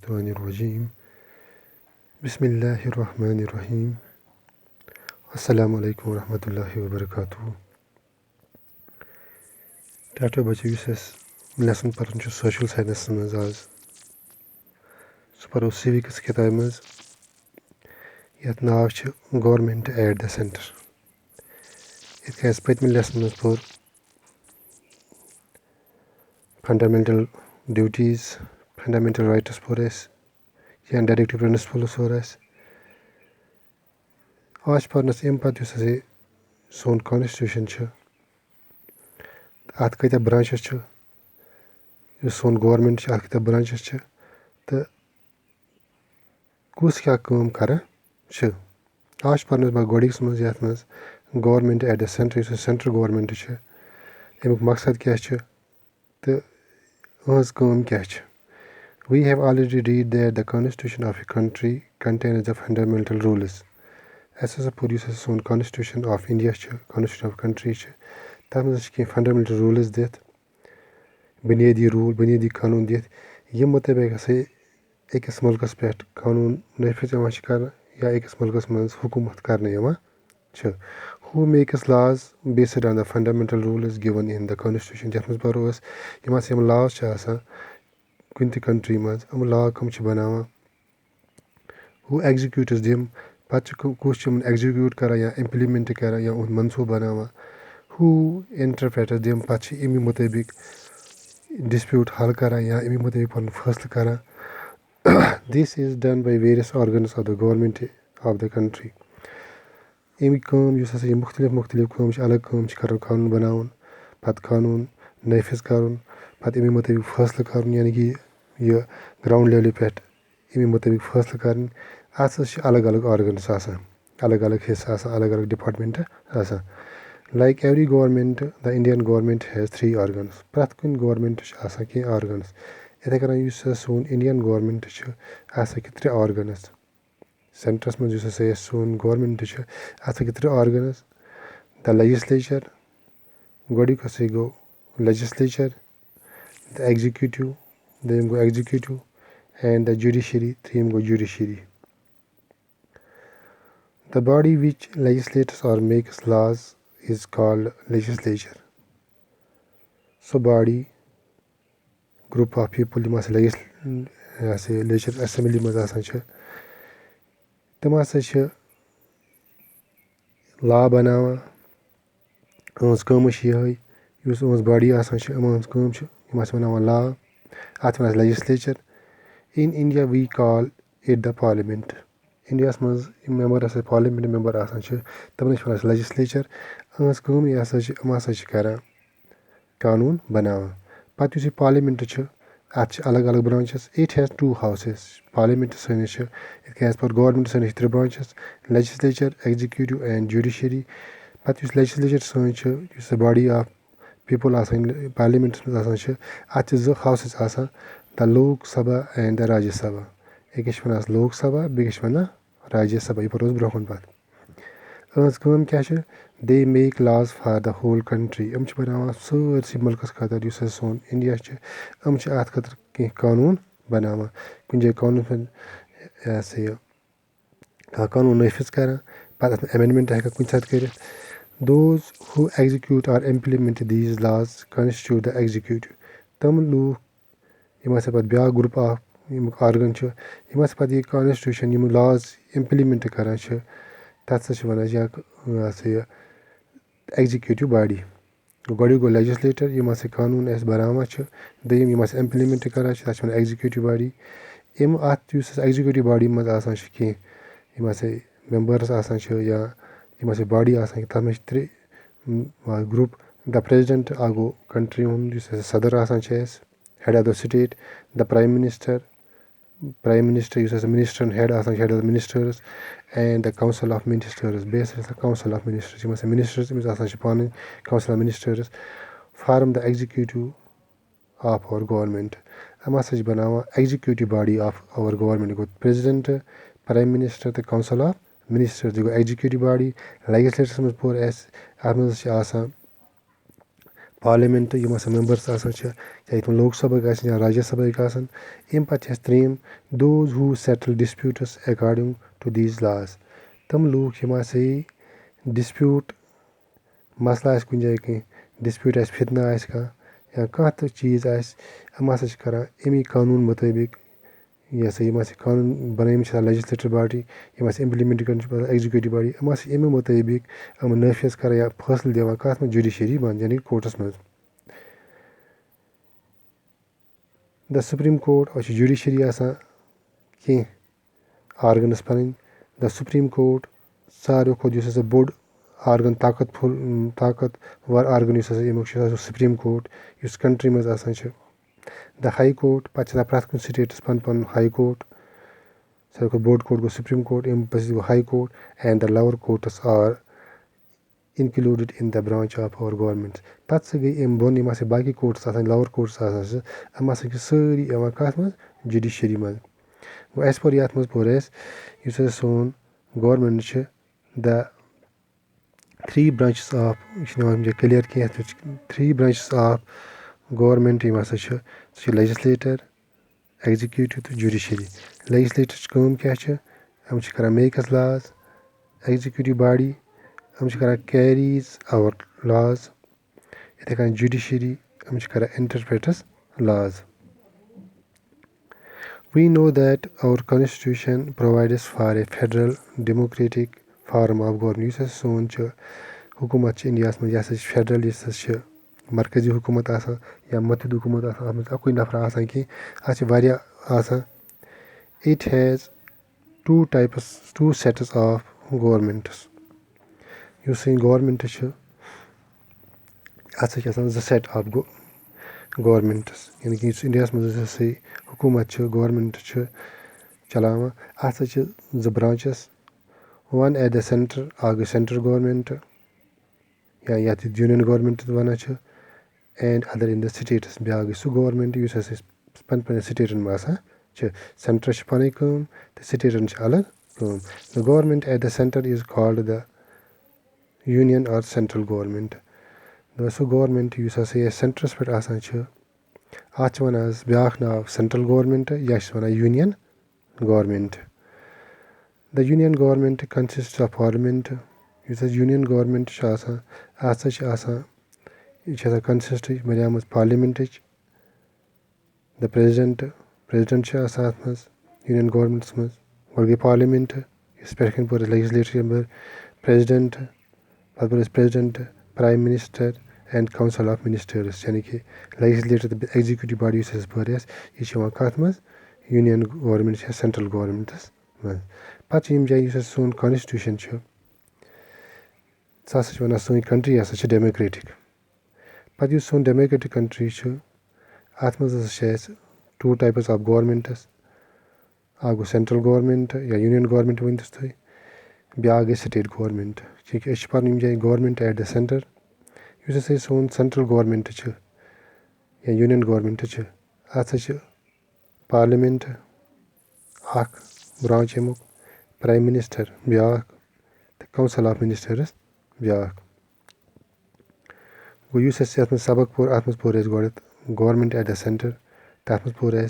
Minesh-shaytanir-rajim. Bismillahir-rahmanir-rahim. Assalamu alaikum wa rahmatullahi wa barakatuh. Tato bachi yus lesson paran chu social science maz az. Suparo civics kitab maz. Yat nav chu government at the center. It has patmi lesson maz for fundamental duties, fundamental rights for us. Yan directive principles for us. आज पर्नस M पत use असे सोन constitution छ अत कत branches छ use सोन government छ अत कत ब्रांचेस छ त कुस क्या काम कर छ आज पर्नस बा गोडिक्स मज यात मज government at the centre use central government छ एमुक मकसद क्या छ त अहज काम क्या छ We have already read that the constitution of a country contains the fundamental rules. ऐसा produces Son constitution of India छ constitution of country छ तब मज छ fundamental rules दित बुनियादी रूल बुनियादी कानून दित ये मुताबिक से एकस मुल्कस पे कानून नफिज यवान छ करना या एकस मुल्कस मज हुकूमत करना यवान छ who makes laws based on the fundamental rules given in the constitution जत मज परो अस यमा से हम laws छ आसान कुन ते country मज हम law कम छ बनावा who executes them पच कुछ हम execute करा या implement करा या उन मंसूब बनावा who interprets them पच इमी मुताबिक dispute हल करा या इमी मुताबिक पन फैसला करा this is done by various organs of the government of the country Emmy काम युस अस मुख्तलिफ काम छ अलग काम छ करन कानून बनावन पत कानून नफिज करन पत इमी मुताबिक फैसला करन यानी कि ये ग्राउंड लेवल पे इमी मुताबिक फैसला करन आस अलग अलग ऑर्गन्स आसान अलग अलग हिस्सा आसान अलग अलग डिपार्टमेंट आसान like every government the Indian government has 3 organs प्रत कुन गवर्नमेंट छ आसान के ऑर्गन्स इथे करन युस सोन इंडियन गवर्नमेंट छ आसान के 3 ऑर्गन्स सेंट्रस में युस से सोन गवर्नमेंट छ आसान के 3 ऑर्गन्स द लेजिस्लेचर गोडी कसे गो legislature the executive then go executive and the judiciary then go judiciary the body which legislates or makes laws is called legislature so body group of people must legislature assembly maz asan cha tamasa cha law banawa ons kam sh ye yus ons body asan cha ons kam cha mas banawa law at was legislature in India we call it the parliament India's maz member as a parliament member asan छ तमने was legislature अस काम ये असा छ करा कानून बनावा पत युस parliament छ at अलग अलग branches it has 2 houses parliament सने छ it has for government सने 3 branches legislature executive and judiciary पत युस legislature सने छ युस body of people आसान parliament आसान छ at is houses आसान the Lok Sabha and the Rajya Sabha एक वनास लोक सभा बेगिश वना राज्य सभा ये परोज ब्रोखन बात अस काम क्या छ they make laws for the whole country हम छ बनावा सारसी मुल्कस खातर युस सोन इंडिया छ हम छ आत खातर के कानून बनावा कुन कानून ऐसे कानून नफिज करा पत अमेंडमेंट है कुन साथ कर those who execute or implement these laws constitute the executive तम लोग यमा से पत ब्या ग्रुप ऑफ यम ऑर्गन छ यमा से पत ये कॉन्स्टिट्यूशन यम लॉज इंप्लीमेंट करा छ तत से वना या से एग्जीक्यूटिव बॉडी गोडी गो लेजिस्लेटर यमा से कानून एस बनावा छ दयम यमा से इंप्लीमेंट करा छ तत एग्जीक्यूटिव बॉडी यम आत युस एग्जीक्यूटिव बॉडी मज आसान छ के यमा से मेंबर्स आसान छ या यमा से बॉडी आसान तत में 3 ग्रुप द प्रेसिडेंट आगो कंट्री हुन युस सदर आसान छ head of the state the prime minister uses as a minister and head of the ministers and the council of ministers based on the council of ministers you must say ministers is as council of ministers form the executive of our government message banawa executive body of our government go president prime minister the council of ministers the executive body legislature for as as parliament यम हसा members आसान चाहे तुम लोक सभा या राज्य सभा आसान अम पे त्रेम those who settle disputes according to these laws तम लूक यम हसा डिस्प्यूट मसला कुन जाए कह डिस्प्यूट फितना या कह तो चीज़ हम हसा करान अमी कानून मुताबिक यह हसा यम कानून बनाम लेजिस्लेटिव बॉडी यम इम्प्लीमेंट कर एग्जीक्यूटिव बॉडी हम अमे मुताबिक हम नफिज कर या फैसले दिवान कत मज जुडिशरी मन यानी कोर्टस मज द सुप्रीम कोर्ट और जुडिशरी आसान कह आर्गनस पन द सुप्रीम कोर्ट सारे खुद बोड़ आर्गन ताकतवर आर्गन सुप्रीम कोर्ट इस कंट्री मज आसान द हाई कोर्ट पे प्रत कुन स्टेटस पन हाई कोर्ट सारे खुद बोड़ कोर्ट गो सुप्रीम कोर्ट अम पी गो high court and the lower courts are included in the branch of our government पे गई अम बोन यम बाकी कोर्ट्स लोअर कोर्ट्स हम सारी कत मज जुडिशरी मज गो एज पर ये पोर सोन गवर्नमेंट द 3 branches ऑफ यह क्लियर कह 3 branches ऑफ गवर्नमेंट यम हसा लेजिस्लेटर एग्जीक्यूटिव तो जुडिशरी लेजिस्लेटर कम क्या हम कर मेकस लाज एग्जीक्यूटिव बॉडी हम कर कैरीज आवर लाज इथे कन जुडिशरी हम कर इंटरप्रेटस लाज We know that our constitution provides for a federal democratic form of government यस सोन हुकूमत इंडिया मज यह फेडरल यस मरकजी हुकूमत या मथिद हुकूमत अत अकुई नफर कह it has two sets of governments उस गवर्नमेंट अत जो सेट ऑफ गवर्नमेंट्स यानी कि इंडिया मज हुकूमत गवर्नमेंट चलान अत जो branches one at the centre गई सेंट्रल गवर्नमेंट या union government one and other in the states ब्या गई सह गवर्नमेंट इस पन स्टेटन में आसान सेंटर पन कम तो स्टेटन अलग come the government at the centre is called the union और सेंट्रल गवर्नमेंट सह गवर्नमेंट सेंटरस पे आसान अत वन ब्या नाव सेंट्रल गवर्नमेंट या one union government the union government consist of parliament union government यह कंसिस्ट बनियाम पार्लियामेंट द प्रेजिडेंट अत मज यूनियन गवर्नमेंट्स मज गो गई पार्लियामेंट इस पे पोर लेजिस्लेटिव प्रेजिडेंट पे president prime minister and council of ministers यानी कि लेजिस्लेटिव एग्जीक्यूटिव बॉडी पोर यह कत मज यूनियन गवर्नमेंट या सेंट्रल गवर्नमेंटस मज पे यम जाए सोन कॉन्स्टिट्यूशन सह वन सोन कंट्री हसा डेमोक्रेटिक पे सोन डेमोक्रेटिक कंट्री अत मज 2 types of governments go central government या यूनियन गवर्नमेंट वन तुम ब्या गई स्टेट गवर्नमेंट क्योंकि यम जाए गवर्नमेंट एट द सेंटर इस सोन सेंट्रल गवर्नमेंट या यूनियन गवर्नमेंट अत पार्लियामेंट ब्रांच अमुक प्राइम मिनिस्टर ब्या काउंसिल ऑफ मिनिस्टर्स ब्या गो ये सबक पोर अत पोर गवर्नमेंट एट द सेंटर तथ मज पोर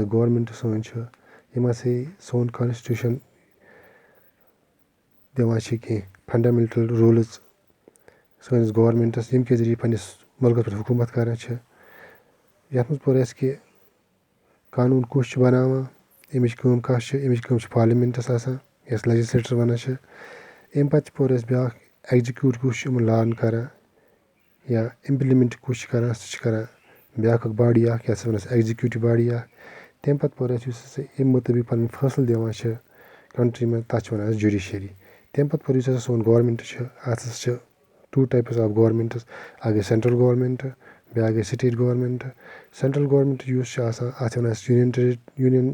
गवर्नमेंट सोन यम सोन कॉन्स्टिट्यूशन दिवान कह फंडामेंटल रूल्स सैनिस गवर्नमेंटस यम के जरिए पन्निस मुल्क पे हुकूमत करान ये मज पोर कि कानून कुछ बनावान अमिच कम कह पार्लियामेंटस आसान यस लेजिस्लेटर वन अम पे पोर ब्या एग्जीक्यूट कुछ लान करान या इम्प्लीमेंट कुछ करान सह ब्या body yes one executive body तम पे पोर अम मुताबिक पन फैसले दिवान कंट्री में तथ वन जुडिशरी तम पे पोर सोन गवर्नमेंट अत 2 टाइप्स ऑफ गवर्नमेंट्स गई सेंट्रल गवर्नमेंट ब्या गई स्टेट गवर्नमेंट सेंट्रल गवर्नमेंट अत वन यूनियन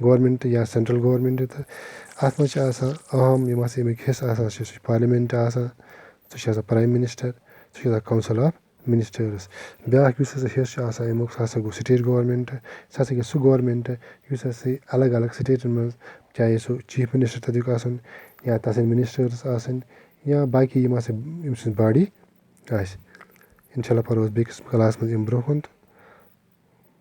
गवर्नमेंट या सेंट्रल गवर्नमेंट अत मज अहम यम अमिक हिस्सा पार्लियामेंट आसान सह प्राइम मिनिस्टर सह काउंसिल ऑफ मिनिस्टर्स ब्या हिस्सा अमुक सह गो स्टेट गवर्नमेंट सह गई सह गवर्नमेंट अलग अलग स्टेटन मज चाहे सह चीफ मिनिस्टर तथुक आसन या तस मिनिस्टर्स आसन या बाकी यम बॉडी اِنشاء اللہ پَرو أسۍ بیٚکِس کَلاسَس منٛز اَمہِ برونٛہہ کُن تہٕ